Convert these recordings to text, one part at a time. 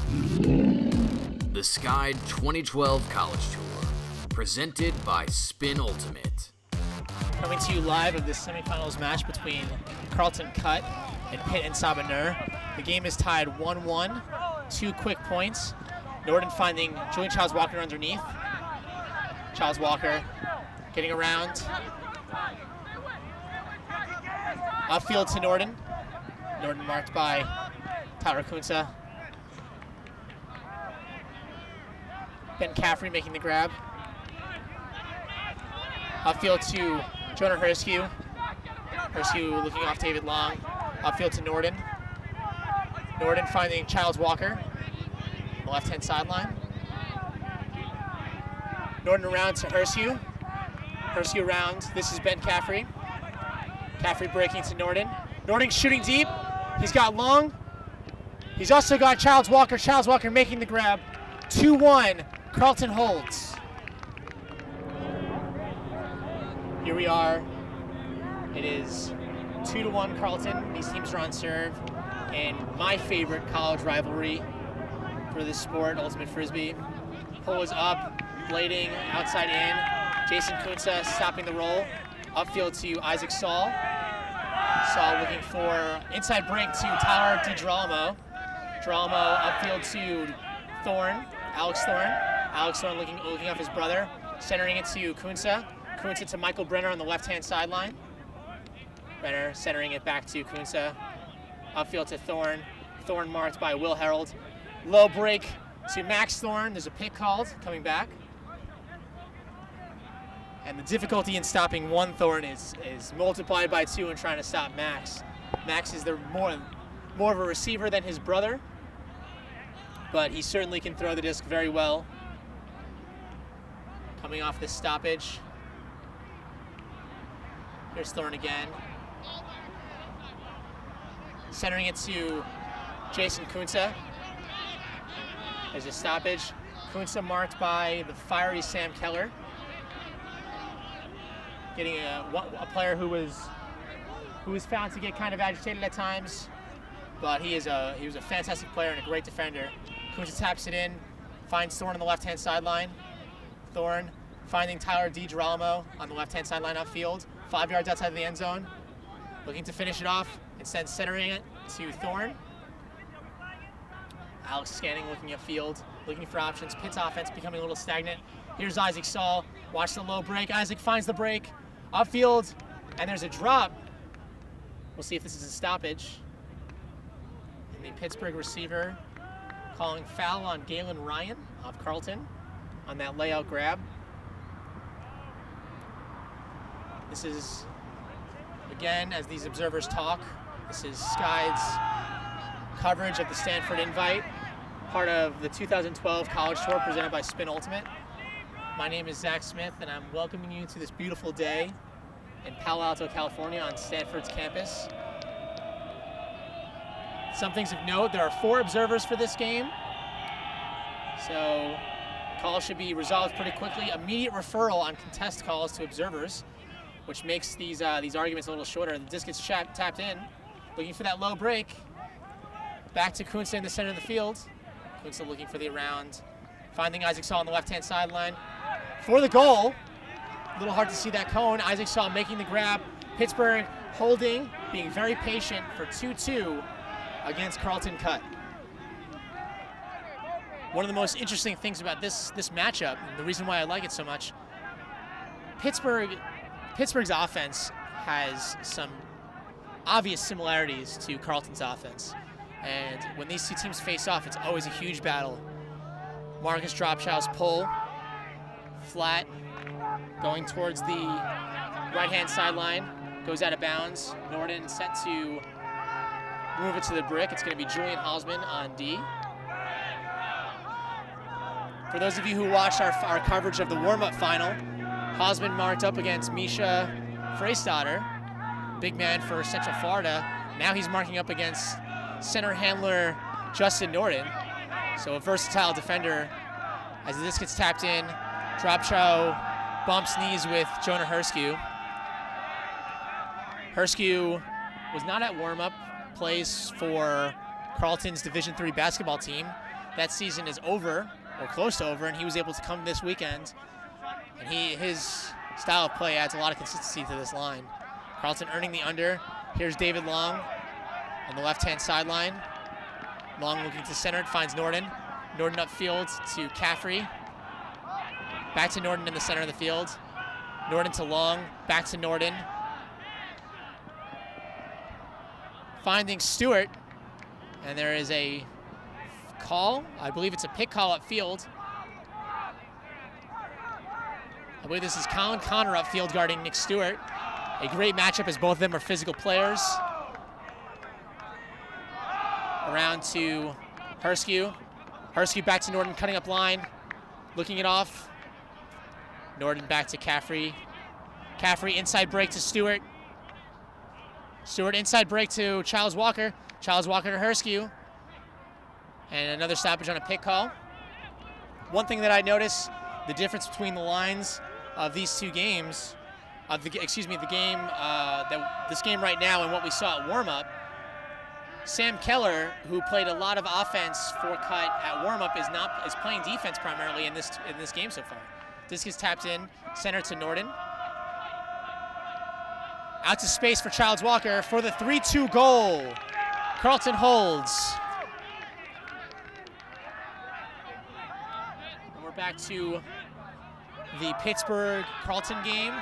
The Sky 2012 College Tour, presented by Spin Ultimate. Coming to you live of this semifinals match between Carleton Cut and Pitt and Sabah. The game is tied 1-1, 2 quick points. Norden finding Julian Childs-Walker underneath. Childs-Walker getting around. Upfield to Norden. Norden marked by Tyler Kunsa. Ben Caffrey making the grab. Upfield to Jonah Herskew. Herskew looking off David Long. Upfield to Norden. Norden finding Childs-Walker on the left-hand sideline. Norden around to Herskew. Herskew around. This is Ben Caffrey. Caffrey breaking to Norden. Norden shooting deep. He's got Long. He's also got Childs-Walker. Childs-Walker making the grab. 2-1. Carleton holds. Here we are. It is 2-1 Carleton. These teams are on serve. And my favorite college rivalry for this sport, Ultimate Frisbee. Pull is up, blading, outside in. Jason Kunsa stopping the roll. Upfield to Isaac Saul. Saul looking for inside break to Tyler DiGirolamo. Girolamo upfield to Thorne, Alex Thorne. Alex Thorne looking off his brother. Centering it to Kunsa. Kunsa to Michael Brenner on the left-hand sideline. Brenner centering it back to Kunsa. Upfield to Thorne. Thorne marked by Will Herald. Low break to Max Thorne. There's a pick called coming back. And the difficulty in stopping one Thorne is multiplied by 2 in trying to stop Max. Max is more of a receiver than his brother, but he certainly can throw the disc very well. Coming off this stoppage. Here's Thorne again. Centering it to Jason Kunsa. There's a stoppage. Kunsa marked by the fiery Sam Keller. Getting a player who was found to get kind of agitated at times, but he was a fantastic player and a great defender. Kunsa taps it in, finds Thorne on the left-hand sideline. Thorne finding Tyler DiGirolamo on the left-hand sideline upfield, 5 yards outside of the end zone. Looking to finish it off, instead centering it to Thorne. Alex scanning, looking upfield, looking for options. Pitt's offense becoming a little stagnant. Here's Isaac Saul. Watch the low break. Isaac finds the break. Upfield, and there's a drop. We'll see if this is a stoppage. And the Pittsburgh receiver calling foul on Galen Ryan of Carleton on that layout grab. This is, again, as these observers talk, this is Sky's coverage of the Stanford Invite, part of the 2012 College Tour presented by Spin Ultimate. My name is Zach Smith, and I'm welcoming you to this beautiful day in Palo Alto, California on Stanford's campus. Some things of note, there are 4 observers for this game, so calls should be resolved pretty quickly. Immediate referral on contest calls to observers, which makes these arguments a little shorter. The disc gets tapped in, looking for that low break. Back to Kunsa in the center of the field. Kunsa looking for the around, finding Isaac Saul on the left-hand sideline. For the goal, a little hard to see that cone. Isaac Saul making the grab. Pittsburgh holding, being very patient for 2-2 against Carleton Cut. One of the most interesting things about this matchup, and the reason why I like it so much, Pittsburgh's offense has some obvious similarities to Carleton's offense. And when these two teams face off, it's always a huge battle. Marcus Dropshow's pull, flat, going towards the right-hand sideline, goes out of bounds. Norden set to move it to the brick. It's going to be Julian Hausman on D. For those of you who watched our coverage of the warm-up final, Hausman marked up against Misha Freistadter, big man for Central Florida. Now he's marking up against center handler Justin Norden. So a versatile defender. As this gets tapped in, Dropshow bumps knees with Jonah Herskew. Herskew was not at warm-up, plays for Carleton's Division III basketball team. that season is over, or close to over, and he was able to come this weekend. And his style of play adds a lot of consistency to this line. Carleton earning the under. Here's David Long on the left-hand sideline. Long looking to center, finds Norden. Norden upfield to Caffrey. Back to Norden in the center of the field. Norden to Long, back to Norden. Finding Stewart, and there is a call. I believe it's a pick call upfield. I believe this is Colin Connor upfield guarding Nick Stewart. A great matchup as both of them are physical players. Around to Herskew. Herskew back to Norden, cutting up line. Looking it off. Norden back to Caffrey. Caffrey inside break to Stewart. Stewart inside break to Childs Walker. Childs Walker to Herskew. And another stoppage on a pick call. One thing that I noticed, the difference between the lines of these two games, this game right now and what we saw at warm-up. Sam Keller, who played a lot of offense for cut at warm-up, is playing defense primarily in this game so far. Disc is tapped in, center to Norden. Out to space for Childs Walker for the 3-2 goal. Carleton holds. And we're back to the Pittsburgh-Carleton game.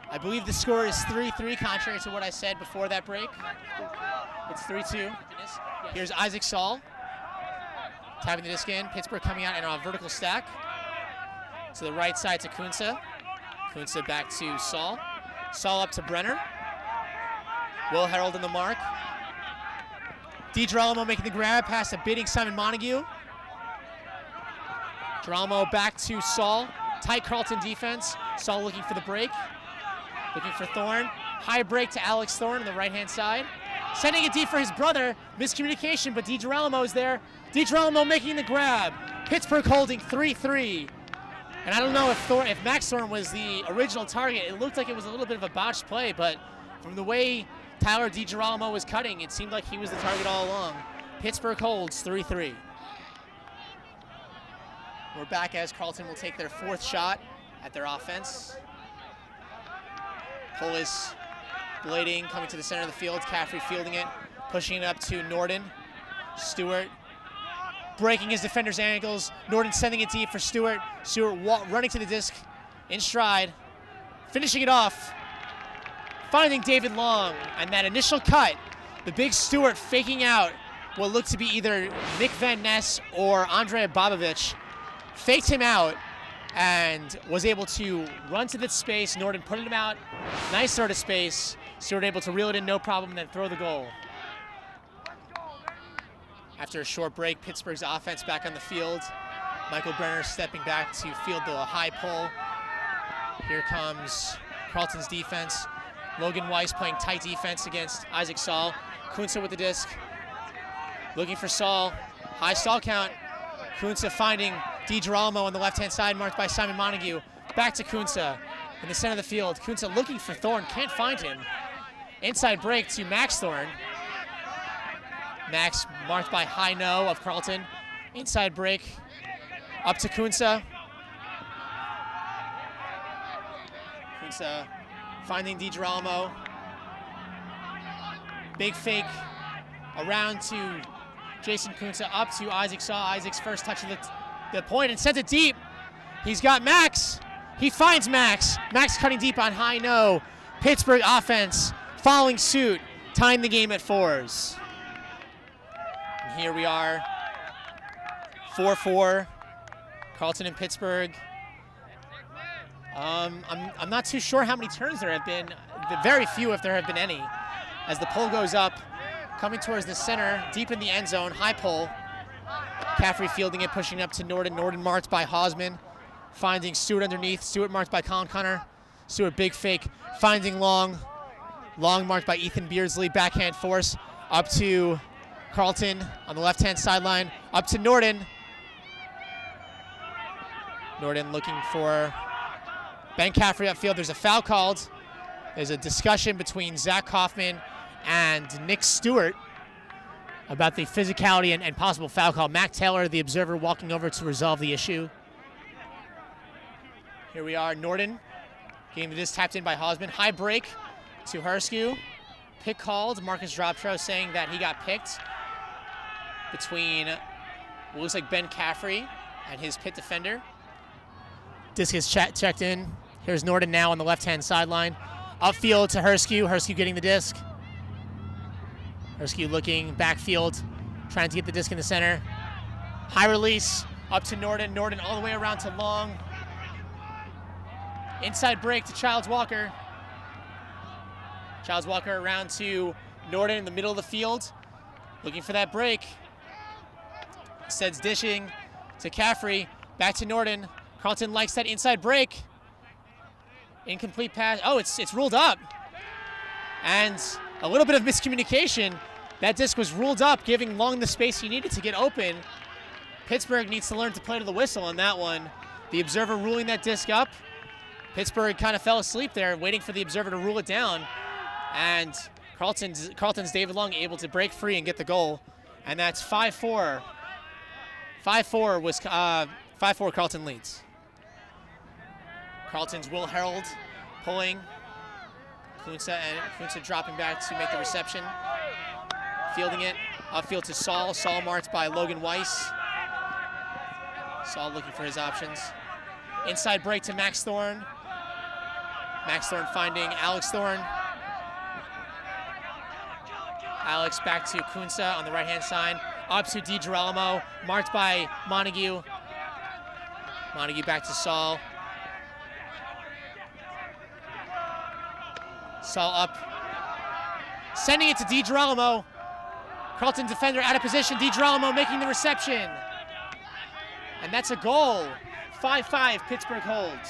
I believe the score is 3-3, contrary to what I said before that break. It's 3-2. Here's Isaac Saul. Tapping the disc in. Pittsburgh coming out in a vertical stack. To the right side to Kunsa. Kunsa back to Saul. Saul up to Brenner. Will Harold in the mark. DiGirolamo making the grab past a bidding Simon Montague. Girolamo back to Saul. Tight Carleton defense. Saul looking for the break. Looking for Thorne. High break to Alex Thorne on the right-hand side. Sending it deep for his brother. Miscommunication, but DiGirolamo is there. DiGirolamo making the grab. Pittsburgh holding 3-3. And I don't know if Max Thorne was the original target. It looked like it was a little bit of a botched play, but from the way Tyler DiGirolamo was cutting, it seemed like he was the target all along. Pittsburgh holds 3-3. We're back as Carleton will take their fourth shot at their offense. Polis blading, coming to the center of the field. Caffrey fielding it, pushing it up to Norden. Stewart breaking his defender's ankles. Norden sending it deep for Stewart. Stewart running to the disc in stride, finishing it off. Finding David Long, and that initial cut, the big Stewart faking out what looked to be either Nick Van Ness or Andrea Bobovich, faked him out and was able to run to the space. Norden put him out, nice sort of space. Stewart able to reel it in no problem and then throw the goal. After a short break, Pittsburgh's offense back on the field. Michael Brenner stepping back to field the high pull. Here comes Carleton's defense. Logan Weiss playing tight defense against Isaac Saul. Kunsa with the disc. Looking for Saul. High stall count. Kunsa finding DiGirolamo on the left-hand side, marked by Simon Montague. Back to Kunsa in the center of the field. Kunsa looking for Thorne, can't find him. Inside break to Max Thorne. Max marked by High No of Carleton. Inside break up to Kunsa. Kunsa finding DiGirolamo. Big fake around to Jason Kunsa, up to Isaac Saw. Isaac's first touch of the point and sends it deep. He's got Max. He finds Max. Max cutting deep on High No. Pittsburgh offense following suit, tying the game at 4s. And here we are, 4-4, Carleton and Pittsburgh. I'm not too sure how many turns there have been. Very few, if there have been any. As the pull goes up, coming towards the center, deep in the end zone, high pull. Caffrey fielding it, pushing up to Norden. Norden marked by Hausman, finding Stewart underneath. Stewart marked by Colin Connor. Stewart big fake, finding Long. Long marked by Ethan Beardsley, backhand force, up to Carleton on the left-hand sideline, up to Norden. Norden looking for Ben Caffrey upfield. There's a foul called. There's a discussion between Zach Kaufman and Nick Stewart about the physicality and possible foul call. Mac Taylor, the observer, walking over to resolve the issue. Here we are, Norden. Game that is tapped in by Hausman. High break to Herskew. Pick called. Marcus Droptro saying that he got picked between what looks like Ben Caffrey and his Pitt defender. Disc is checked in. Here's Norden now on the left-hand sideline. Upfield to Herskew. Herskew getting the disc. Herskew looking backfield, trying to get the disc in the center. High release up to Norden. Norden all the way around to Long. Inside break to Childs Walker. Childs Walker around to Norden in the middle of the field, looking for that break. Instead's dishing to Caffrey. Back to Norden. Carleton likes that inside break. Incomplete pass. Oh, it's ruled up. And a little bit of miscommunication. That disc was ruled up, giving Long the space he needed to get open. Pittsburgh needs to learn to play to the whistle on that one. The observer ruling that disc up. Pittsburgh kind of fell asleep there, waiting for the observer to rule it down. And Carleton's David Long able to break free and get the goal. And that's 5-4. 5-4 Carleton leads. Carleton's Will Herald pulling. Kunsa dropping back to make the reception. Fielding it. Upfield to Saul. Saul marked by Logan Weiss. Saul looking for his options. Inside break to Max Thorne. Max Thorne finding Alex Thorne. Alex back to Kunsa on the right-hand side. Up to DiGirolamo, marked by Montague. Montague back to Saul. Saul up. Sending it to DiGirolamo. Carleton defender out of position. DiGirolamo making the reception. And that's a goal. 5-5, Pittsburgh holds.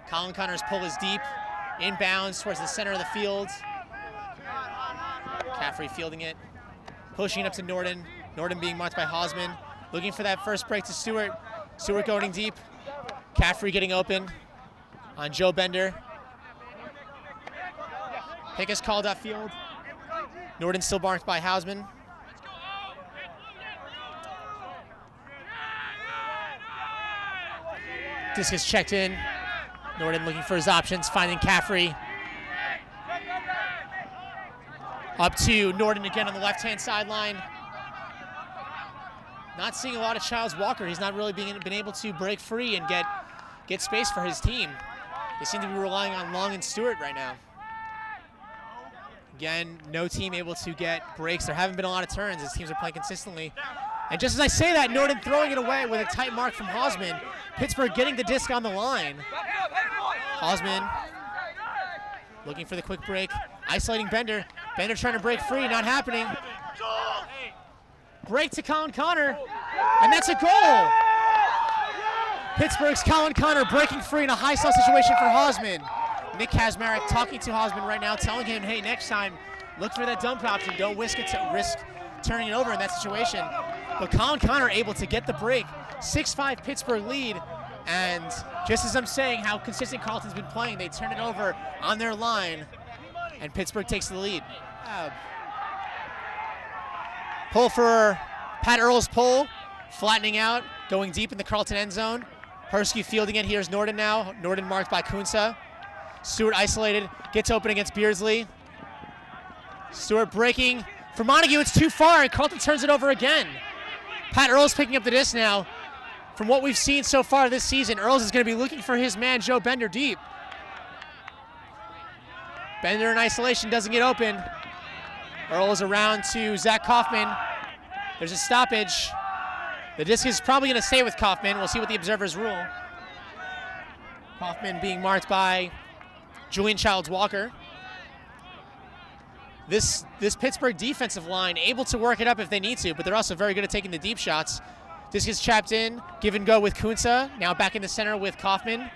Colin Connor's pull is deep. Inbounds towards the center of the field. Caffrey fielding it. Pushing it up to Norden. Norden being marked by Hausman. Looking for that first break to Stewart. Stewart going deep. Caffrey getting open on Joe Bender. Pick is called upfield. Norden still marked by Hausman. Disc is checked in. Norden looking for his options, finding Caffrey. Up to Norden again on the left-hand sideline. Not seeing a lot of Childs Walker. He's not really been able to break free and get space for his team. They seem to be relying on Long and Stewart right now. Again, no team able to get breaks. There haven't been a lot of turns as teams are playing consistently. And just as I say that, Norden throwing it away with a tight mark from Hausman. Pittsburgh getting the disc on the line. Hausman looking for the quick break. Isolating Bender. Bender trying to break free, not happening. Break to Colin Connor, and that's a goal! Pittsburgh's Colin Connor breaking free in a high slot situation for Hausman. Nick Kazmarek talking to Hausman right now, telling him, hey, next time, look for that dump option. Don't risk turning it over in that situation. But Colin Connor able to get the break. 6-5 Pittsburgh lead. And just as I'm saying how consistent Carleton's been playing, they turn it over on their line. And Pittsburgh takes the lead. Pull for Pat Earl's pull. Flattening out, going deep in the Carleton end zone. Herskew fielding it. Here's Norden now. Norden marked by Kunsa. Stewart isolated, gets open against Beardsley. Stewart breaking for Montague. It's too far, and Carleton turns it over again. Pat Earls picking up the disc now. From what we've seen so far this season, Earls is going to be looking for his man, Joe Bender, deep. Bender in isolation, doesn't get open. Earls around to Zach Kaufman. There's a stoppage. The disc is probably going to stay with Kaufman. We'll see what the observers rule. Kaufman being marked by Julian Childs Walker. This Pittsburgh defensive line able to work it up if they need to, but they're also very good at taking the deep shots. This gets chapped in, give and go with Kunsa. Now back in the center with Kaufman.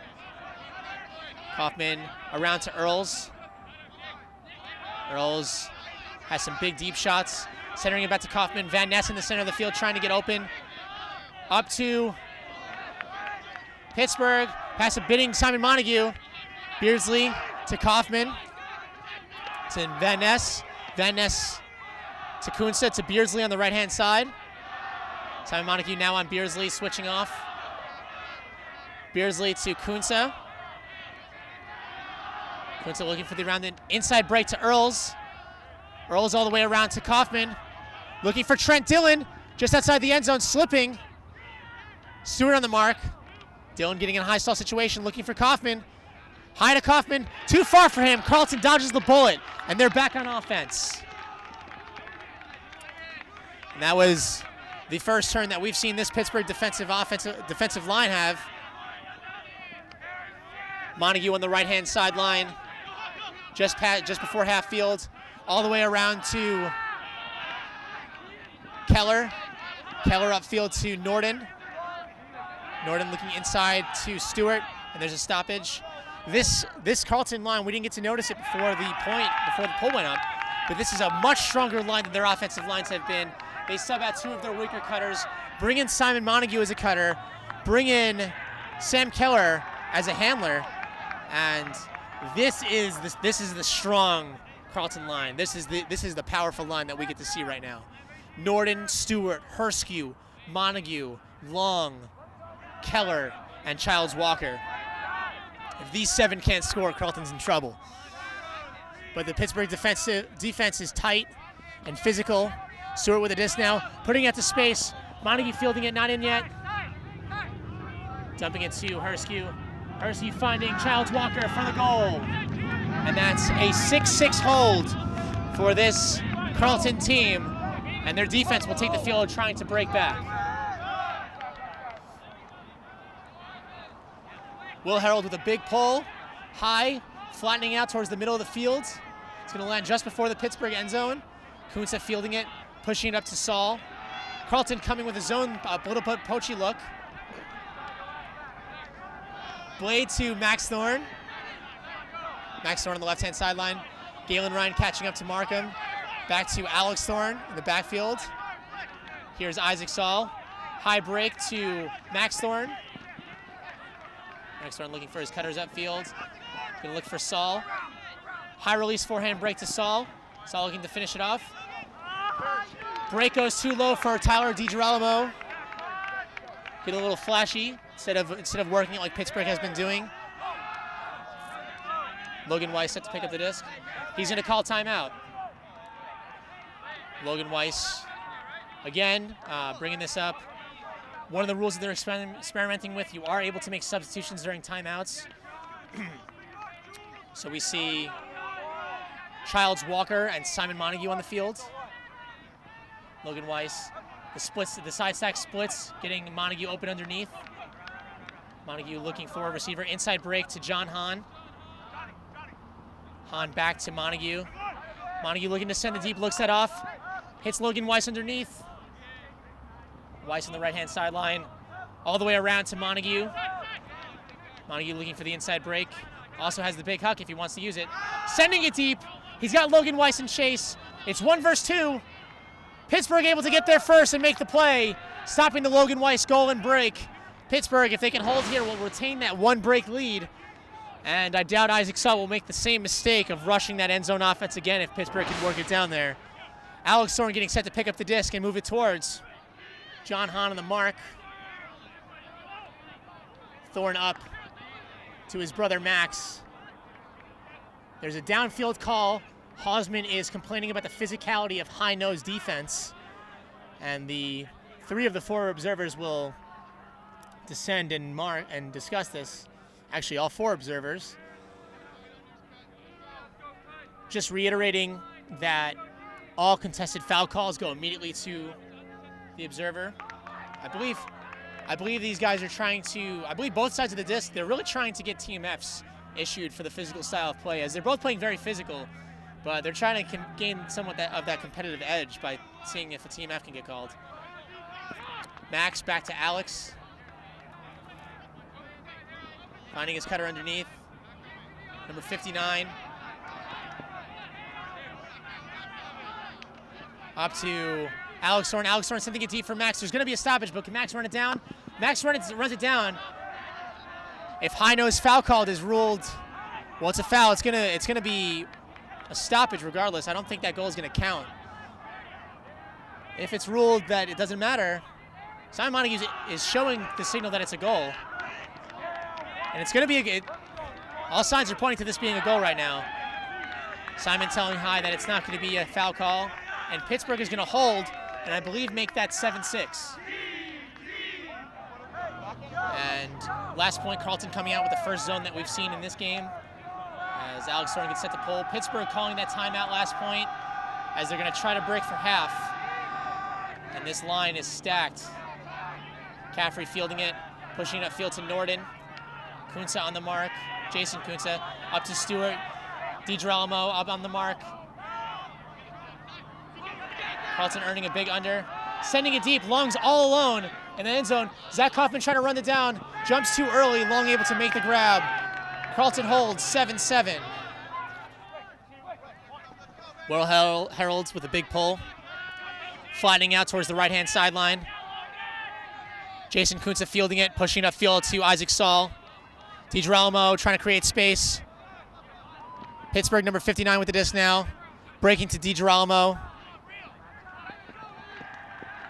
Kaufman around to Earls. Earls has some big deep shots. Centering it back to Kaufman. Van Ness in the center of the field trying to get open. Up to Pittsburgh. Pass a bidding Simon Montague. Beardsley to Kaufman. To Van Ness. Van Ness to Kunsa to Beardsley on the right-hand side. Simon Montague now on Beardsley, switching off. Beardsley to Kunsa. Kunsa looking for the around the inside break to Earls. Earls all the way around to Kaufman. Looking for Trent Dillon, just outside the end zone, slipping. Stewart on the mark. Dillon getting in a high stall situation, looking for Kaufman. High to Kaufman, too far for him. Carleton dodges the bullet, and they're back on offense. And that was the first turn that we've seen this Pittsburgh defensive line have. Montague on the right-hand sideline, just before half field, all the way around to Keller. Keller upfield to Norden. Norden looking inside to Stewart, and there's a stoppage. This Carleton line, we didn't get to notice it before the pull went up, but this is a much stronger line than their offensive lines have been. They sub out two of their weaker cutters, bring in Simon Montague as a cutter, bring in Sam Keller as a handler, and this is the strong Carleton line. This is the powerful line that we get to see right now. Norden, Stewart, Herskew, Montague, Long, Keller, and Childs Walker. If these seven can't score, Carleton's in trouble. But the Pittsburgh defense is tight and physical. Stewart with a disc now, putting it to space. Montague fielding it, not in yet. Dumping it to Herskew. Herskew finding Childs Walker for the goal. And that's a 6-6 hold for this Carleton team. And their defense will take the field trying to break back. Will Harold with a big pull, high, flattening out towards the middle of the field. It's going to land just before the Pittsburgh end zone. Kunsa fielding it, pushing it up to Saul. Carleton coming with a zone, little poachy look. Blade to Max Thorne. Max Thorne on the left-hand sideline. Galen Ryan catching up to Markham. Back to Alex Thorne in the backfield. Here's Isaac Saul. High break to Max Thorne. Max Thorne looking for his cutters upfield. Gonna look for Saul. High release forehand break to Saul. Saul looking to finish it off. Break goes too low for Tyler DiGirolamo. Get a little flashy instead of working it like Pittsburgh has been doing. Logan Weiss set to pick up the disc. He's gonna call timeout. Logan Weiss, again, bringing this up. One of the rules that they're experimenting with, you are able to make substitutions during timeouts. So we see Childs Walker and Simon Montague on the field. Logan Weiss, the side stack splits, getting Montague open underneath. Montague looking for a receiver, inside break to John Hahn. Hahn back to Montague. Montague looking to send the deep, looks that off. Hits Logan Weiss underneath. Weiss on the right-hand sideline, all the way around to Montague. Montague looking for the inside break. Also has the big huck if he wants to use it. Sending it deep. He's got Logan Weiss in chase. It's 1 versus 2. Pittsburgh able to get there first and make the play, stopping the Logan Weiss goal and break. Pittsburgh, if they can hold here, will retain that 1 break lead. And I doubt Isaac Saul will make the same mistake of rushing that end zone offense again if Pittsburgh can work it down there. Alex Thorne getting set to pick up the disc and move it towards John Hahn on the mark. Thorne up to his brother Max. There's a downfield call. Hausman is complaining about the physicality of high-nose defense. And the 3 of the 4 observers will descend and discuss this. Actually, all 4 observers. Just reiterating that all contested foul calls go immediately to the observer. I believe these guys are trying to, I believe both sides of the disc, they're really trying to get TMFs issued for the physical style of play, as they're both playing very physical, but they're trying to gain somewhat of that competitive edge by seeing if a TMF can get called. Max back to Alex. Finding his cutter underneath. Number 59. Up to Alex Thorne. Alex Thorne sending it deep for Max. There's going to be a stoppage, but can Max run it down? Max runs it down. If high-nose foul called is ruled, well, it's a foul. It's gonna be a stoppage regardless. I don't think that goal is going to count. if it's ruled that it doesn't matter, Simon Montague is showing the signal that it's a goal. And it's going to be all signs are pointing to this being a goal right now. Simon telling High that it's not going to be a foul call. And Pittsburgh is going to hold, and I believe make that 7-6. And last point, Carleton coming out with the first zone that we've seen in this game. As Alex Thorne gets set to pull. Pittsburgh calling that timeout last point as they're going to try to break for half. And this line is stacked. Caffrey fielding it, pushing it upfield to Norden. Kunsa on the mark. Jason Kunsa up to Stewart. DiGirolamo up on the mark. Carleton earning a big under. Sending it deep. Long's all alone in the end zone. Zach Kaufman trying to run it down. Jumps too early. Long able to make the grab. Carleton holds 7-7. Will Herolds with a big pull. Flattening out towards the right-hand sideline. Jason Kunsa fielding it, pushing it upfield to Isaac Saul. DiGirolamo trying to create space. Pittsburgh number 59 with the disc now. Breaking to DiGirolamo.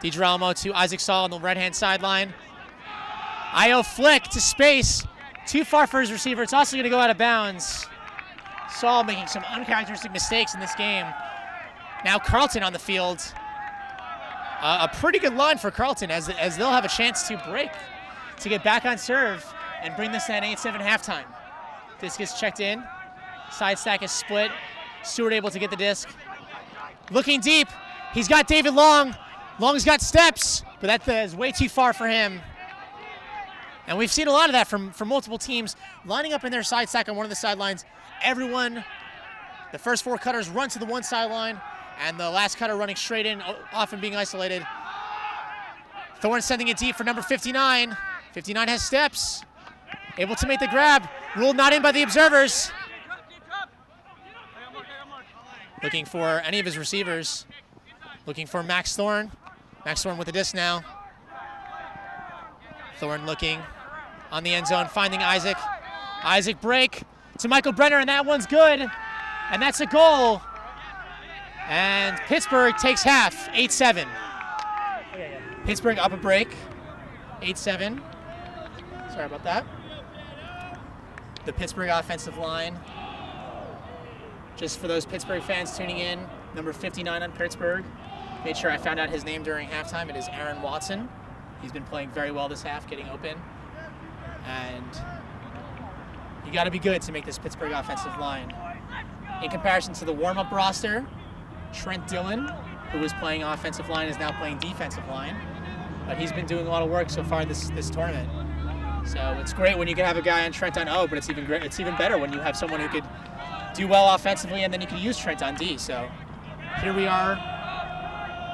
DiGirolamo to Isaac Saul on the right-hand sideline. Io flick to space. Too far for his receiver. It's also going to go out of bounds. Saul making some uncharacteristic mistakes in this game. Now Carleton on the field. A pretty good line for Carleton as they'll have a chance to break, to get back on serve and bring this at 8-7 halftime. Disc is checked in. Side stack is split. Stewart able to get the disc. Looking deep. He's got David Long. Long's got steps, but that is way too far for him. And we've seen a lot of that from multiple teams lining up in their side stack on one of the sidelines. Everyone, the first four cutters run to the one sideline, and the last cutter running straight in, often being isolated. Thorne sending it deep for number 59. 59 has steps. Able to make the grab. Ruled not in by the observers. Looking for any of his receivers. Looking for Max Thorne. Max Thorne with the disc now. Thorne looking on the end zone, finding Isaac. Isaac break to Michael Brenner, and that one's good. And that's a goal. And Pittsburgh takes half, 8-7. Pittsburgh up a break, 8-7. Sorry about that. The Pittsburgh offensive line. Just for those Pittsburgh fans tuning in, number 59 on Pittsburgh. Made sure I found out his name during halftime. It is Aaron Watson. He's been playing very well this half, getting open. And you got to be good to make this Pittsburgh offensive line. In comparison to the warm-up roster, Trent Dillon, who was playing offensive line, is now playing defensive line. But he's been doing a lot of work so far this tournament. So it's great when you can have a guy on Trent on O, but it's even better when you have someone who could do well offensively and then you can use Trent on D. So here we are.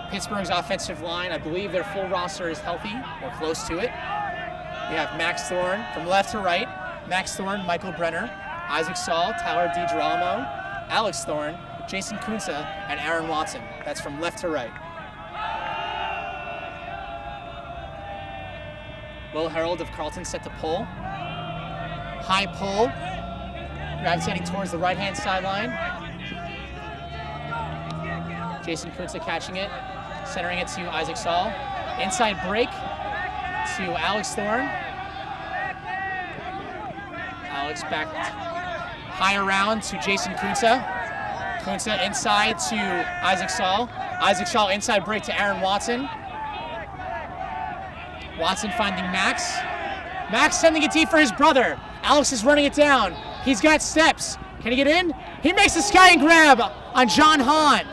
Pittsburgh's offensive line, I believe their full roster is healthy or close to it. We have Max Thorne from left to right. Max Thorne, Michael Brenner, Isaac Saul, Tyler DiGirolamo, Alex Thorne, Jason Kunsa, and Aaron Watson. That's from left to right. Will Herald of Carleton set to pull. High pull. Gravitating towards the right-hand sideline. Jason Kunsa catching it. Centering it to Isaac Saul. Inside break to Alex Thorne. Alex back high around to Jason Kunsa. Kunsa inside to Isaac Saul. Isaac Saul inside break to Aaron Watson. Watson finding Max. Max sending it deep for his brother. Alex is running it down. He's got steps. Can he get in? He makes the sky and grab on John Hahn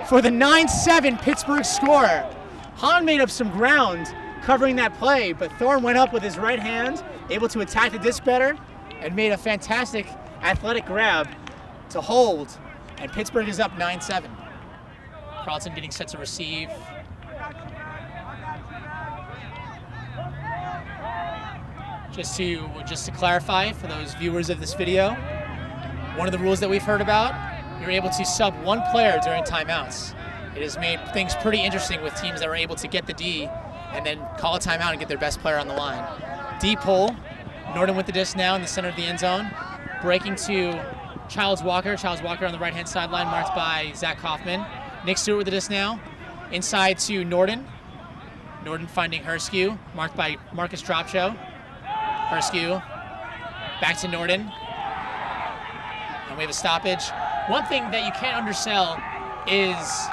for the 9-7 Pittsburgh score. Hahn made up some ground covering that play, but Thorne went up with his right hand, able to attack the disc better, and made a fantastic athletic grab to hold, and Pittsburgh is up 9-7. Carleton getting set to receive. Just to clarify for those viewers of this video, one of the rules that we've heard about, you're able to sub one player during timeouts. It has made things pretty interesting with teams that are able to get the D and then call a timeout and get their best player on the line. D pull, Norden with the disc now in the center of the end zone, breaking to Childs Walker on the right-hand sideline, marked by Zach Kaufman. Nick Stewart with the disc now. Inside to Norden. Norden finding Herskew, marked by Marcus Dropshow. Herskew back to Norden. And we have a stoppage. One thing that you can't undersell is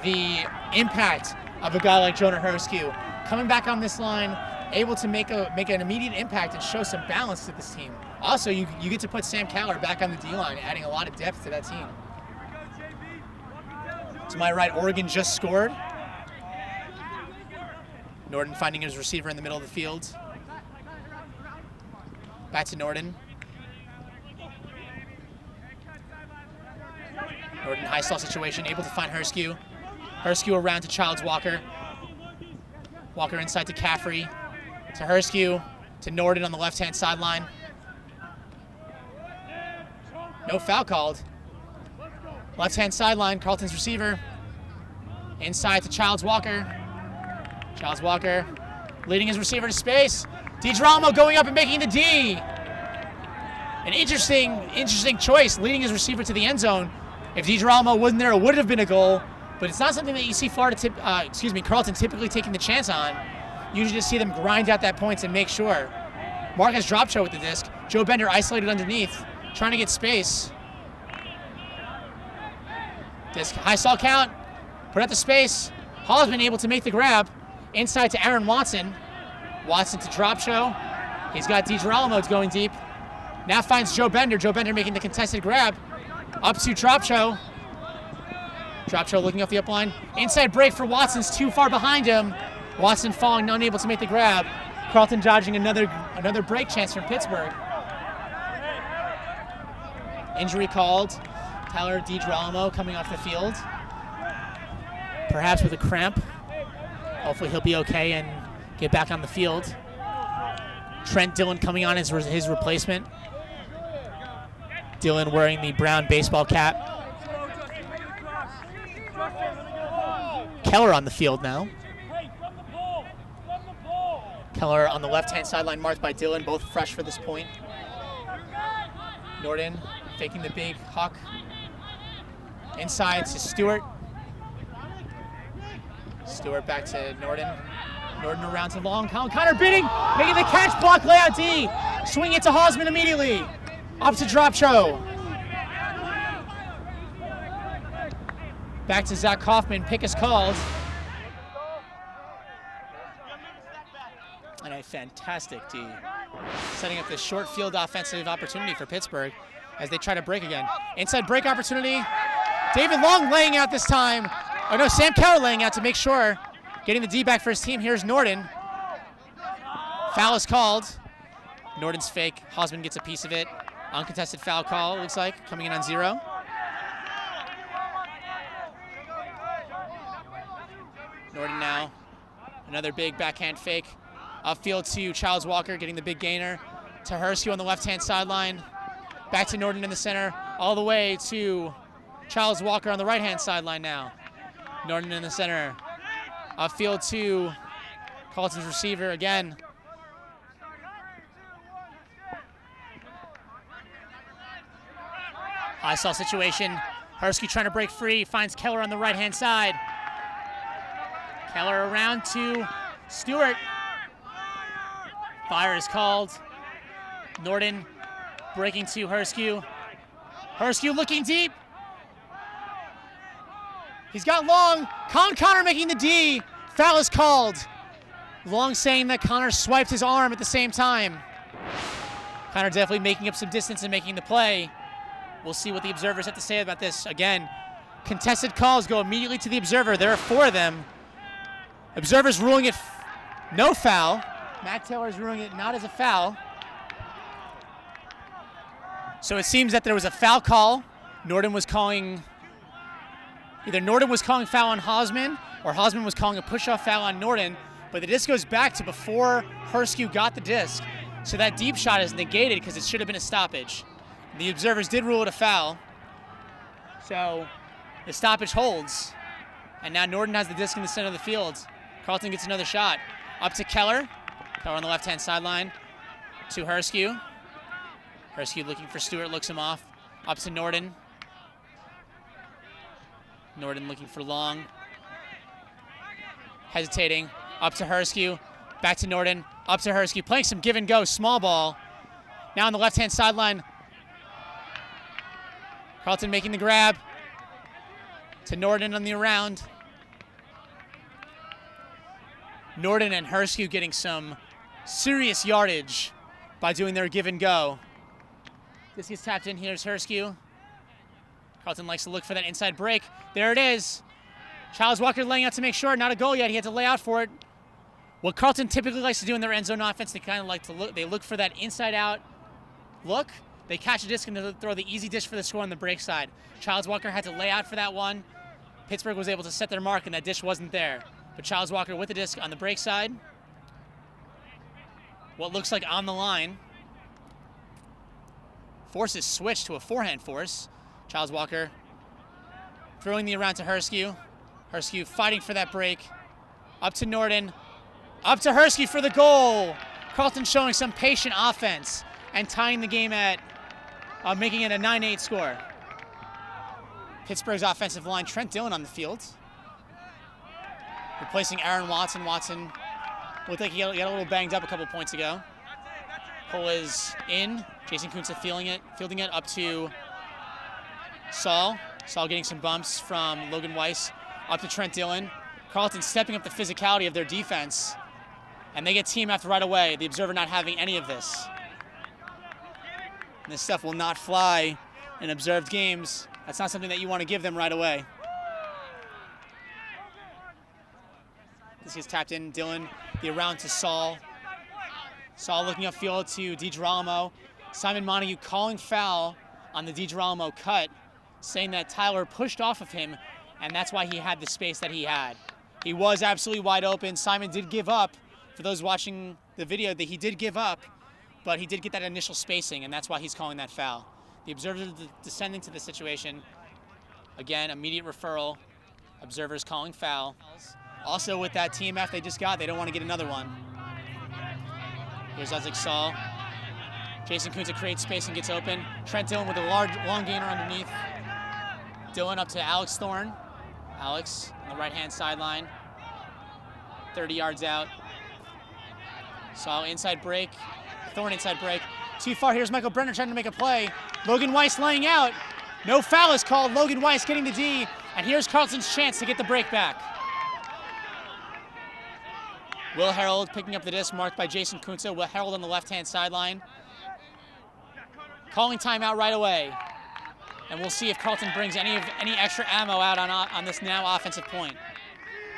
the impact of a guy like Jonah Herskew. Coming back on this line, able to make an immediate impact and show some balance to this team. Also, you get to put Sam Keller back on the D-line, adding a lot of depth to that team. To my right, Oregon just scored. Norden finding his receiver in the middle of the field. Back to Norden. Norden, high stall situation, able to find Herskew. Herskew around to Childs Walker. Walker inside to Caffrey. To Herskew. To Norden on the left-hand sideline. No foul called. Left-hand sideline, Carleton's receiver. Inside to Childs Walker. Childs Walker leading his receiver to space. DiGirolamo going up and making the D. An interesting choice, leading his receiver to the end zone. If DiGirolamo wasn't there, it would have been a goal. But it's not something that you see Carleton typically taking the chance on. You usually just see them grind out that points and make sure. Marcus Dropshow with the disc. Joe Bender isolated underneath, trying to get space. Disc, high stall count, put out the space. Hall's able to make the grab. Inside to Aaron Watson. Watson to Dropshow. He's got DiGirolamo going deep. Now finds Joe Bender. Joe Bender making the contested grab. Up to Dropshow. Dropshow looking off the up line. Inside break for Watson's too far behind him. Watson falling, unable to make the grab. Carleton dodging another break chance from Pittsburgh. Injury called. Tyler DiGirolamo coming off the field. Perhaps with a cramp. Hopefully he'll be okay and get back on the field. Trent Dillon coming on as his replacement. Dillon wearing the brown baseball cap. Keller on the field now. Keller on the left-hand sideline, marked by Dillon, both fresh for this point. Norden faking the big huck. Inside to Stewart. Stewart back to Norden. Norden around to long. Connor bidding, making the catch, block, layout D. Swing it to Hausman immediately. Up to Dropshow. Back to Zach Kaufman, pick is called. And a fantastic D. Setting up this short field offensive opportunity for Pittsburgh as they try to break again. Inside break opportunity. David Long laying out this time. Oh no, Sam Keller laying out to make sure. Getting the D back for his team. Here's Norden. Foul is called. Norden's fake. Hausman gets a piece of it. Uncontested foul call, looks like, coming in on 0. Norden now. Another big backhand fake. Upfield to Childs Walker, getting the big gainer. To Herskew on the left-hand sideline. Back to Norden in the center. All the way to Childs Walker on the right-hand sideline now. Norden in the center. Upfield to Carleton's receiver again. High stall situation. Herskew trying to break free. Finds Keller on the right-hand side. Keller around to Stewart. Fire is called. Norden breaking to Herskew. Herskew looking deep. He's got Long. Connor making the D. Foul is called. Long saying that Connor swiped his arm at the same time. Connor definitely making up some distance and making the play. We'll see what the observers have to say about this. Again, contested calls go immediately to the observer. There are 4 of them. Observers ruling it no foul. Matt Taylor is ruling it not as a foul. So it seems that there was a foul call. Either Norden was calling foul on Hausman, or Hausman was calling a push-off foul on Norden. But the disc goes back to before Herskew got the disc. So that deep shot is negated because it should have been a stoppage. The observers did rule it a foul. So the stoppage holds. And now Norden has the disc in the center of the field. Carleton gets another shot. Up to Keller. Keller on the left-hand sideline. To Herskew. Herskew looking for Stewart, looks him off. Up to Norden. Norden looking for Long. hesitating, up to Herskew, back to Norden, up to Herskew, playing some give and go, small ball. Now on the left-hand sideline, Carleton making the grab to Norden on the around. Norden and Herskew getting some serious yardage by doing their give and go. This gets tapped in. Here's Herskew. Carleton likes to look for that inside break. There it is. Childs Walker laying out to make sure. Not a goal yet. He had to lay out for it. What Carleton typically likes to do in their end zone offense, they kind of like to look. They look for that inside out look. They catch a disc and they throw the easy dish for the score on the break side. Childs Walker had to lay out for that one. Pittsburgh was able to set their mark and that dish wasn't there. But Childs Walker with the disc on the break side. What looks like on the line. Forces switch to a forehand force. Childs Walker throwing the around to Herskew. Herskew fighting for that break. Up to Norden. Up to Herskew for the goal. Carleton showing some patient offense and tying the game at, making it a 9-8 score. Pittsburgh's offensive line, Trent Dillon on the field. Replacing Aaron Watson. Watson looked like he got a little banged up a couple points ago. Pull is in. Jason Kuntza fielding it up to Saul. Saul getting some bumps from Logan Weiss. Up to Trent Dillon. Carleton stepping up the physicality of their defense. And they get team after right away. The Observer not having any of this. And this stuff will not fly in observed games. That's not something that you want to give them right away. This gets tapped in. Dillon, the around to Saul. Saul looking upfield to DiGirolamo. Simon Montague calling foul on the DiGirolamo cut, saying that Tyler pushed off of him, and that's why he had the space that he had. He was absolutely wide open. Simon did give up. For those watching the video, that he did give up, but he did get that initial spacing, and that's why he's calling that foul. The Observer descending to the situation. Again, immediate referral. Observers calling foul. Also with that TMF they just got, they don't want to get another one. Here's Isaac Saul. Jason Kuntza creates space and gets open. Trent Dillon with a long gainer underneath. Dillon up to Alex Thorne. Alex on the right-hand sideline. 30 yards out. Saul inside break. Thorne inside break. Too far. Here's Michael Brenner trying to make a play. Logan Weiss laying out. No foul is called. Logan Weiss getting the D. And here's Carleton's chance to get the break back. Will Harold picking up the disc marked by Jason Kuntza. Will Harold on the left-hand sideline. Calling timeout right away. And we'll see if Carleton brings any extra ammo out on this now offensive point.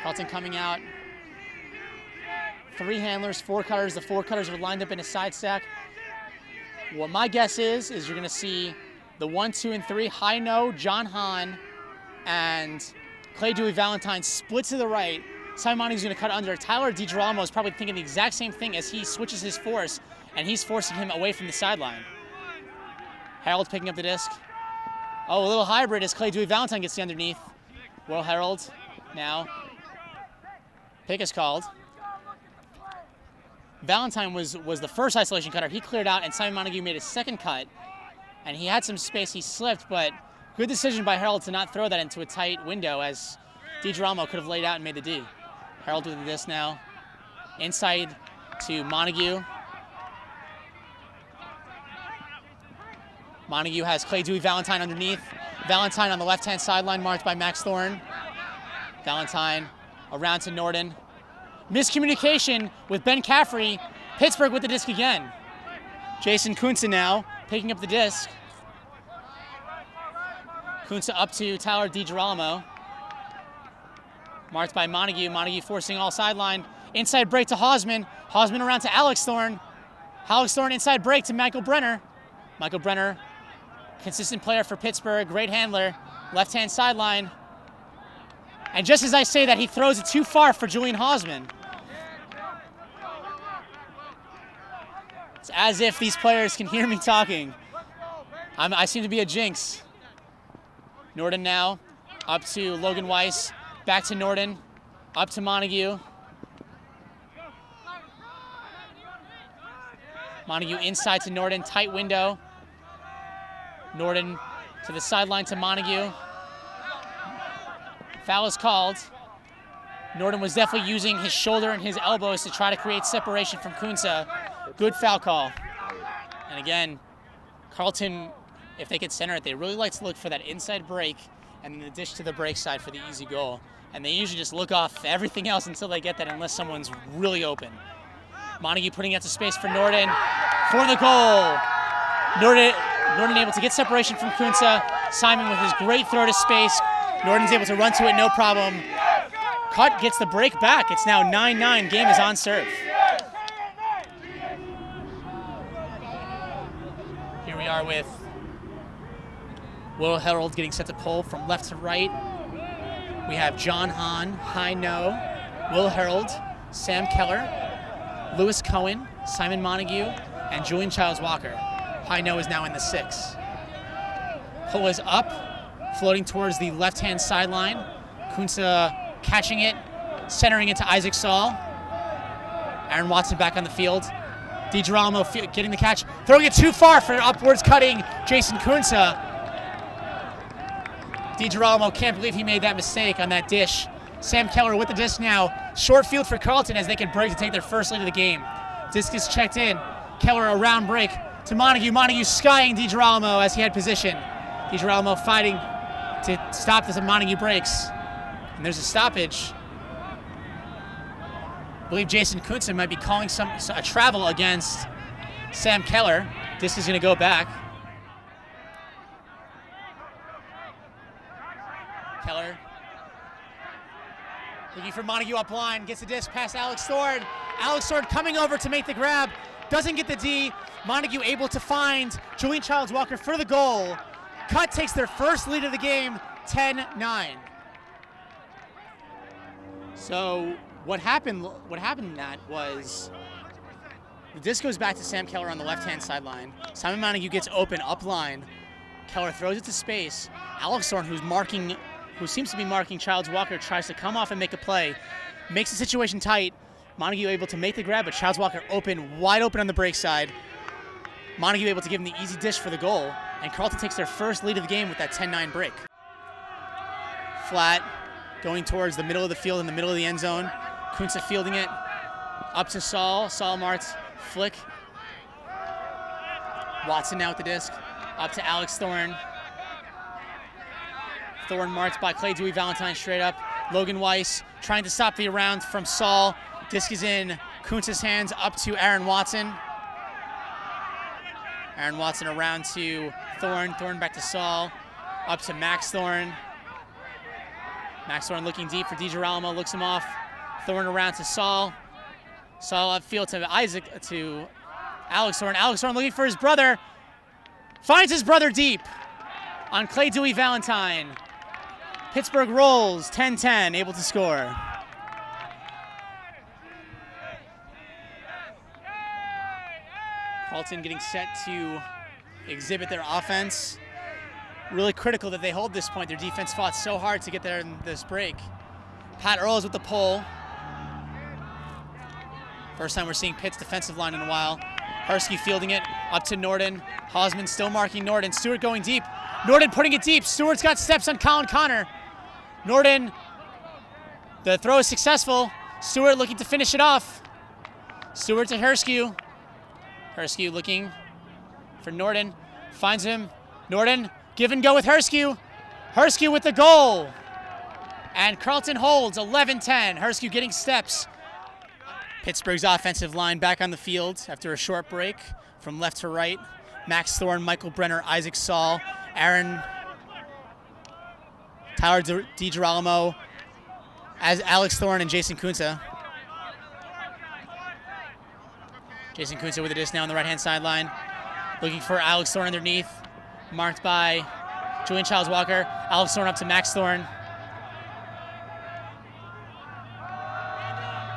Carleton coming out. 3 handlers, 4 cutters. The 4 cutters are lined up in a side stack. What my guess is you're going to see the 1, 2, and 3, high-no, John Hahn, and Clay Dewey Valentine split to the right. Simon Montague's going to cut under. Tyler DiGirolamo is probably thinking the exact same thing as he switches his force, and he's forcing him away from the sideline. Harold picking up the disc. Oh, a little hybrid as Clay Dewey Valentine gets the underneath. Will Harold now. Pick is called. Valentine was the first isolation cutter. He cleared out, and Simon Montague made a second cut. And he had some space. He slipped, but good decision by Harold to not throw that into a tight window, as DiGirolamo could have laid out and made the D. Harold with this now. Inside to Montague. Montague has Clay Dewey Valentine underneath. Valentine on the left-hand sideline marked by Max Thorne. Valentine around to Norden. Miscommunication with Ben Caffrey. Pittsburgh with the disc again. Jason Kuntza now picking up the disc. Kuntza up to Tyler DiGirolamo. Marked by Montague. Montague forcing all sideline. Inside break to Hausman. Hausman around to Alex Thorne. Alex Thorne inside break to Michael Brenner. Michael Brenner, consistent player for Pittsburgh, great handler. Left-hand sideline. And just as I say that, he throws it too far for Julian Hausman. It's as if these players can hear me talking. I seem to be a jinx. Norden now, up to Logan Weiss, back to Norden, up to Montague. Montague inside to Norden, tight window. Norden to the sideline to Montague. Foul is called. Norden was definitely using his shoulder and his elbows to try to create separation from Kunsa. Good foul call. And again, Carleton, if they could center it, they really like to look for that inside break and then the dish to the break side for the easy goal. And they usually just look off everything else until they get that unless someone's really open. Montague putting out to space for Norden for the goal. Norden able to get separation from Kunsa. Simon with his great throw to space. Norden's able to run to it, no problem. Cut gets the break back. It's now 9-9. Game is on serve. Here we are with Will Herald getting set to pull from left to right. We have John Hahn, high no, Will Herald, Sam Keller, Lewis Cohen, Simon Montague, and Julian Childs-Walker. High no is now in the 6. Pull is up, floating towards the left-hand sideline. Kunsa catching it, centering it to Isaac Saul. Aaron Watson back on the field. DiGirolamo getting the catch, throwing it too far for upwards cutting Jason Kunsa. DiGirolamo can't believe he made that mistake on that dish. Sam Keller with the disc now. Short field for Carleton as they can break to take their first lead of the game. Disc is checked in. Keller around break to Montague. Montague skying DiGirolamo as he had position. DiGirolamo fighting to stop this. Montague breaks. And there's a stoppage. I believe Jason Kunsa might be calling a travel against Sam Keller. Disc is going to go back. Keller looking for Montague up line, gets the disc past Alex Thorne. Alex Thorne coming over to make the grab, doesn't get the D. Montague able to find Julian Childs-Walker for the goal. Cut takes their first lead of the game, 10-9. So what happened in that was the disc goes back to Sam Keller on the left-hand sideline. Simon Montague gets open up line. Keller throws it to space. Alex Thorne, who seems to be marking Childs-Walker, tries to come off and make a play. Makes the situation tight. Montague able to make the grab, but Childs-Walker wide open on the break side. Montague able to give him the easy dish for the goal, and Carleton takes their first lead of the game with that 10-9 break. Flat, going towards the middle of the field in the middle of the end zone. Kunsa fielding it, up to Saul. Saul marks, flick. Watson now with the disc, up to Alex Thorne. Thorne marked by Clay Dewey Valentine straight up. Logan Weiss trying to stop the around from Saul. Disc is in Kunsa's hands, up to Aaron Watson. Aaron Watson around to Thorne. Thorne back to Saul. Up to Max Thorne. Max Thorne looking deep for DiGirolamo, looks him off. Thorne around to Saul. Saul upfield to Alex Thorne. Alex Thorne looking for his brother. Finds his brother deep on Clay Dewey Valentine. Pittsburgh rolls, 10-10, able to score. Carleton getting set to exhibit their offense. Really critical that they hold this point. Their defense fought so hard to get there in this break. Pat Earls with the pull. First time we're seeing Pitt's defensive line in a while. Hersky fielding it, up to Norden. Hausman still marking Norden. Stewart going deep. Norden putting it deep. Stewart's got steps on Colin Connor. Norden, the throw is successful. Stewart looking to finish it off. Stewart to Hersky. Hersky looking for Norden. Finds him. Norden, give and go with Hersky. Hersky with the goal. And Carleton holds 11-10. Hersky getting steps. Pittsburgh's offensive line back on the field after a short break from left to right. Max Thorne, Michael Brenner, Isaac Saul, Aaron, Tyler DiGirolamo, as Alex Thorne and Jason Kunsa. Jason Kunsa with the disc now on the right-hand sideline. Looking for Alex Thorne underneath. Marked by Julian Childs-Walker. Alex Thorne up to Max Thorne.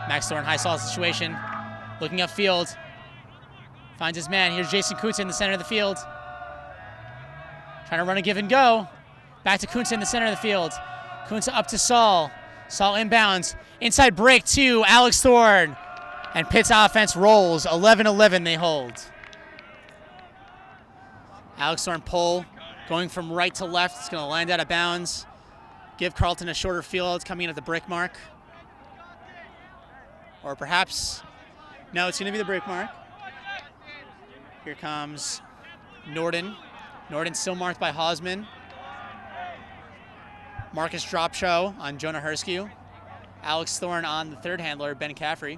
Max Thorne, high solid situation. Looking upfield. Finds his man. Here's Jason Kunsa in the center of the field. Trying to run a give and go. Back to Kunsa in the center of the field. Kunsa up to Saul. Saul inbounds. Inside break to Alex Thorne. And Pitt's offense rolls. 11-11 they hold. Alex Thorne pull. Going from right to left. It's going to land out of bounds. Give Carleton a shorter field coming in at the break mark. Or perhaps, no, it's going to be the break mark. Here comes Norden. Norden still marked by Hausman. Marcus Dropshow on Jonah Herskew. Alex Thorne on the third handler, Ben Caffrey.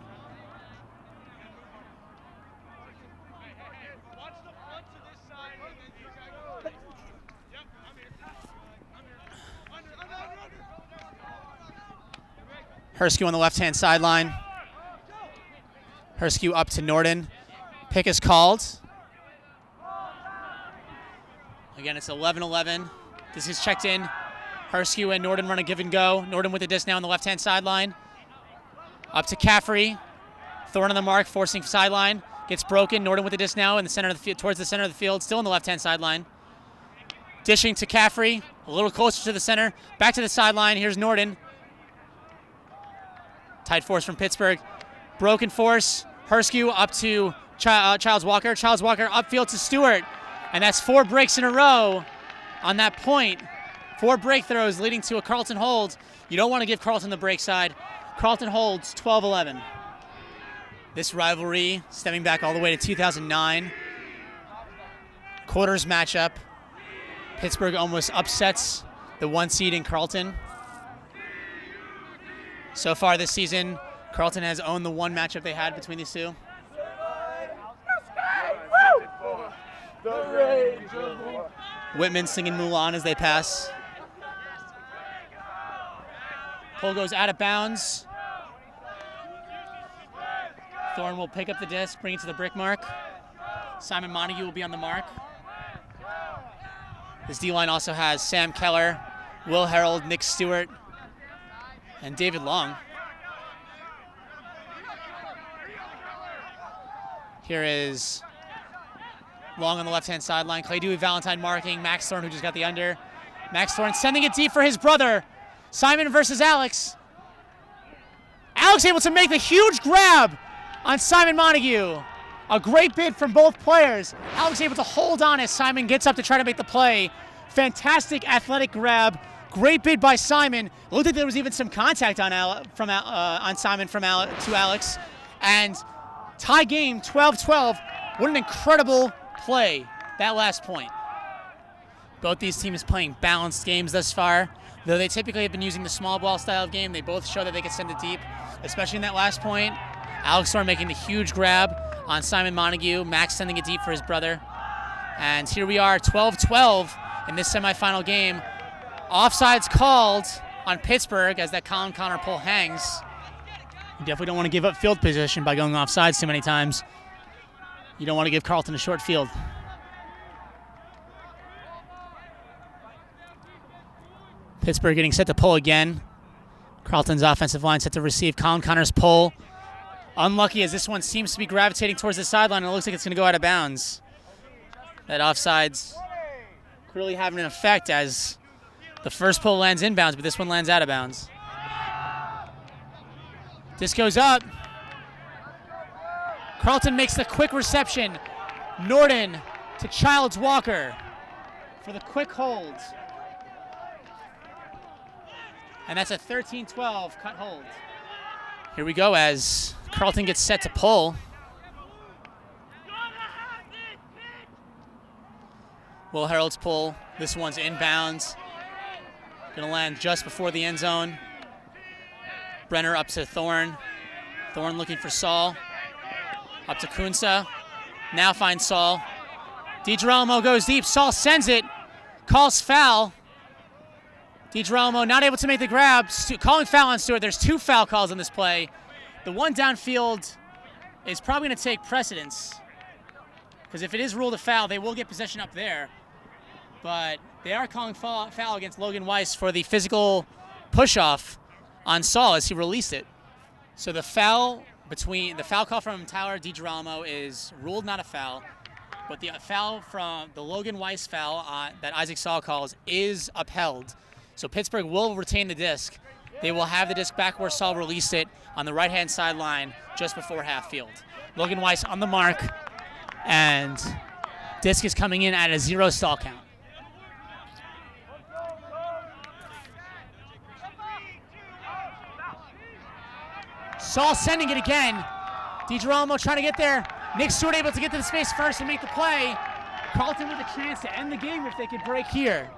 Herskew on the left-hand sideline. Herskew up to Norden. Pick is called. Again, it's 11-11. This is checked in. Herskew and Norden run a give and go. Norden with the disc now on the left-hand sideline. Up to Caffrey. Thorne on the mark, forcing sideline. Gets broken. Norden with the disc now in the center of the field, towards the center of the field, still on the left-hand sideline. Dishing to Caffrey, a little closer to the center. Back to the sideline. Here's Norden. Tight force from Pittsburgh. Broken force. Herskew up to Childs Walker. Childs Walker upfield to Stewart. And that's 4 breaks in a row on that point. 4 break throws leading to a Carleton hold. You don't want to give Carleton the break side. Carleton holds 12-11. This rivalry stemming back all the way to 2009. Quarters matchup. Pittsburgh almost upsets the 1 seed in Carleton. So far this season, Carleton has owned the 1 matchup they had between these two. Whitman singing Mulan as they pass. Pull goes out of bounds. Thorne will pick up the disc, bring it to the brick mark. Simon Montague will be on the mark. This D-line also has Sam Keller, Will Harold, Nick Stewart, and David Long. Here is Long on the left-hand sideline. Clay Dewey Valentine marking. Max Thorne, who just got the under. Max Thorne sending it deep for his brother. Simon versus Alex. Alex able to make the huge grab on Simon Montague. A great bid from both players. Alex able to hold on as Simon gets up to try to make the play. Fantastic athletic grab. Great bid by Simon. It looked like there was even some contact on Simon to Alex. And tie game, 12-12. What an incredible play, that last point. Both these teams playing balanced games thus far. Though they typically have been using the small ball style of game, they both show that they can send it deep, especially in that last point. Alex Thorne making the huge grab on Simon Montague. Max sending it deep for his brother. And here we are, 12-12 in this semifinal game. Offsides called on Pittsburgh as that Colin Connor pull hangs. You definitely don't want to give up field position by going offsides too many times. You don't want to give Carleton a short field. Pittsburgh getting set to pull again. Carleton's offensive line set to receive Colin Connor's pull. Unlucky as this one seems to be gravitating towards the sideline, and it looks like it's going to go out of bounds. That offsides really having an effect as the first pull lands inbounds, but this one lands out of bounds. This goes up. Carleton makes the quick reception. Norden to Childs Walker for the quick hold. And that's a 13-12 cut hold. Here we go as Carleton gets set to pull. Will Harold's pull. This one's inbounds. Going to land just before the end zone. Brenner up to Thorne. Thorne looking for Saul. Up to Kunsa. Now finds Saul. DiGirolamo goes deep. Saul sends it. Calls foul. DiGirolamo not able to make the grab. Calling foul on Stewart. There's 2 foul calls on this play. The one downfield is probably going to take precedence. Because if it is ruled a foul, they will get possession up there. But they are calling foul against Logan Weiss for the physical push-off on Saul as he released it. So the foul call from Tyler DiGirolamo is ruled not a foul, but the foul from the Logan Weiss foul that Isaac Saul calls is upheld. So Pittsburgh will retain the disc. They will have the disc back where Saul released it on the right-hand sideline just before half field. Logan Weiss on the mark, and disc is coming in at a 0 stall count. Saul sending it again. DiGirolamo trying to get there. Nick Stewart able to get to the space first and make the play. Carleton with a chance to end the game if they could break here.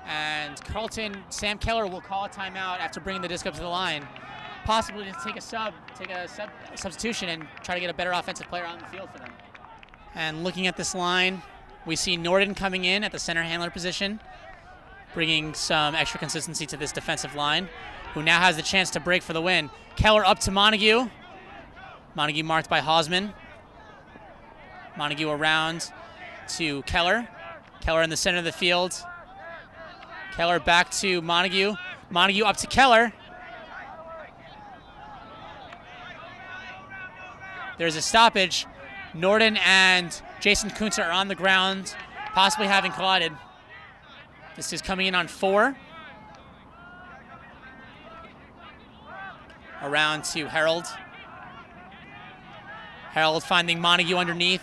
And Carleton, Sam Keller will call a timeout after bringing the disc up to the line. Possibly to take a substitution and try to get a better offensive player on the field for them. And looking at this line, we see Norden coming in at the center handler position, bringing some extra consistency to this defensive line, who now has the chance to break for the win. Keller up to Montague. Montague marked by Hausman. Montague around to Keller. Keller in the center of the field. Keller back to Montague. Montague up to Keller. There's a stoppage. Norden and Jason Kunze are on the ground, possibly having collided. This is coming in on 4. Around to Harold. Harold finding Montague underneath.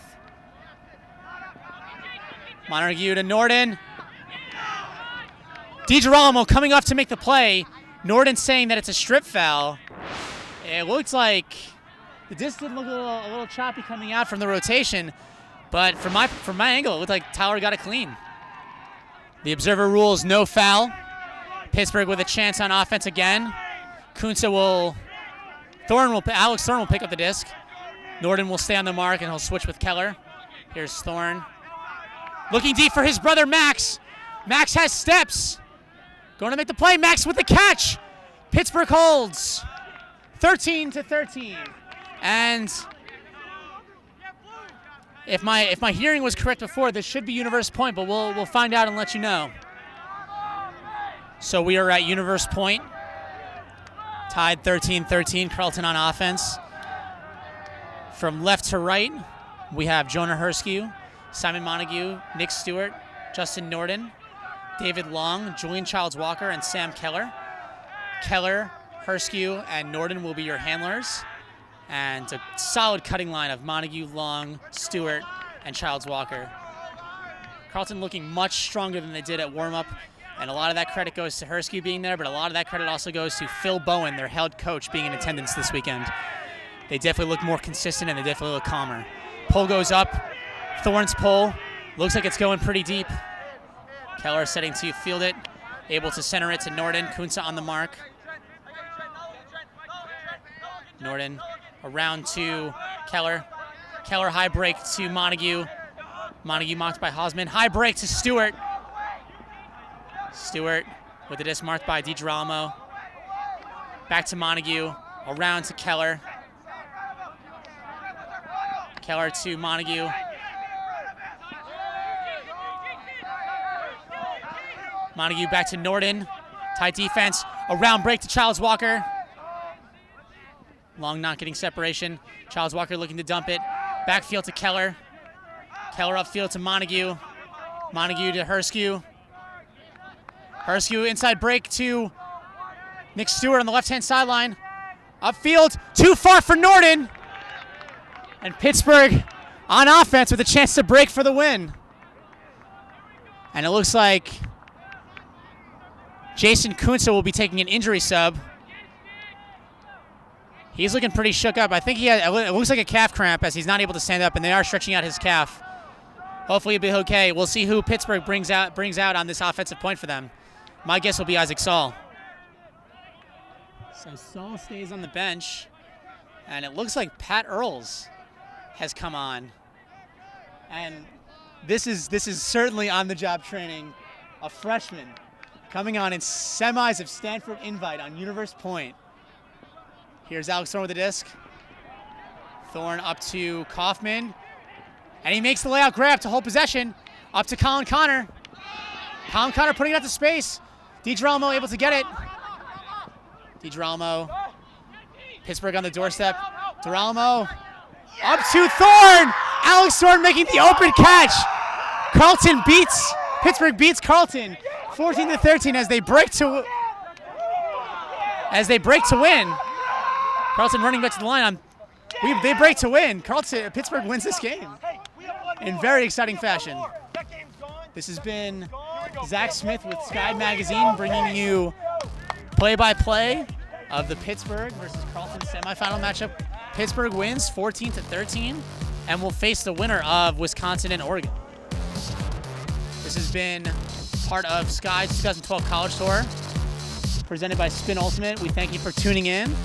Montague to Norden. DiGirolamo coming off to make the play. Norden saying that it's a strip foul. It looks like the disc did look a little choppy coming out from the rotation, but from my angle, it looked like Tyler got it clean. The observer rules no foul. Pittsburgh with a chance on offense again. Alex Thorne will pick up the disc. Norden will stay on the mark and he'll switch with Keller. Here's Thorne. Looking deep for his brother Max. Max has steps. Going to make the play. Max with the catch. Pittsburgh holds 13-13. And if my hearing was correct before, this should be Universe Point, but we'll find out and let you know. So we are at Universe Point, tied 13-13. Carleton on offense. From left to right, we have Jonah Herskue, Simon Montague, Nick Stewart, Justin Norden, David Long, Julian Childs-Walker, and Sam Keller. Keller, Herskue, and Norden will be your handlers. And a solid cutting line of Montague, Long, Stewart, and Childs-Walker. Carleton looking much stronger than they did at warm-up, and a lot of that credit goes to Herskue being there, but a lot of that credit also goes to Phil Bowen, their head coach, being in attendance this weekend. They definitely look more consistent, and they definitely look calmer. Pull goes up. Thorne's pull. Looks like it's going pretty deep. Keller setting to field it. Able to center it to Norden. Kunze on the mark. Norden around to Keller. Keller high break to Montague. Montague marked by Hausman. High break to Stewart. Stewart with the disc marked by DiGirolamo. Back to Montague. Around to Keller. Keller to Montague. Montague back to Norden. Tight defense. Around break to Childs-Walker. Long not getting separation. Childs-Walker looking to dump it. Backfield to Keller. Keller upfield to Montague. Montague to Herskue. Herskue inside break to Nick Stewart on the left-hand sideline. Upfield, too far for Norden. And Pittsburgh on offense with a chance to break for the win. And it looks like Jason Kunze will be taking an injury sub. He's looking pretty shook up. I think it looks like a calf cramp as he's not able to stand up, and they are stretching out his calf. Hopefully he'll be okay. We'll see who Pittsburgh brings out on this offensive point for them. My guess will be Isaac Saul. So Saul stays on the bench, and it looks like Pat Earls has come on. And this is certainly on-the-job training. A freshman coming on in semis of Stanford Invite on Universe Point. Here's Alex Thorne with the disc. Thorne up to Kaufman. And he makes the layout grab to hold possession. Up to Colin Connor. Colin Connor putting it out to space. DiGirolamo able to get it. DiGirolamo. Pittsburgh on the doorstep. DiGirolamo up to Thorne. Alex Thorne making the open catch. Pittsburgh beats Carleton 14-13 as they break to win. Carleton running back to the line. They break to win. Pittsburgh wins this game in very exciting fashion. This has been Zach Smith with Sky Magazine bringing you play-by-play of the Pittsburgh versus Carleton semifinal matchup. Pittsburgh wins 14-13 and will face the winner of Wisconsin and Oregon. This has been part of Sky's 2012 College Tour, presented by Spin Ultimate. We thank you for tuning in.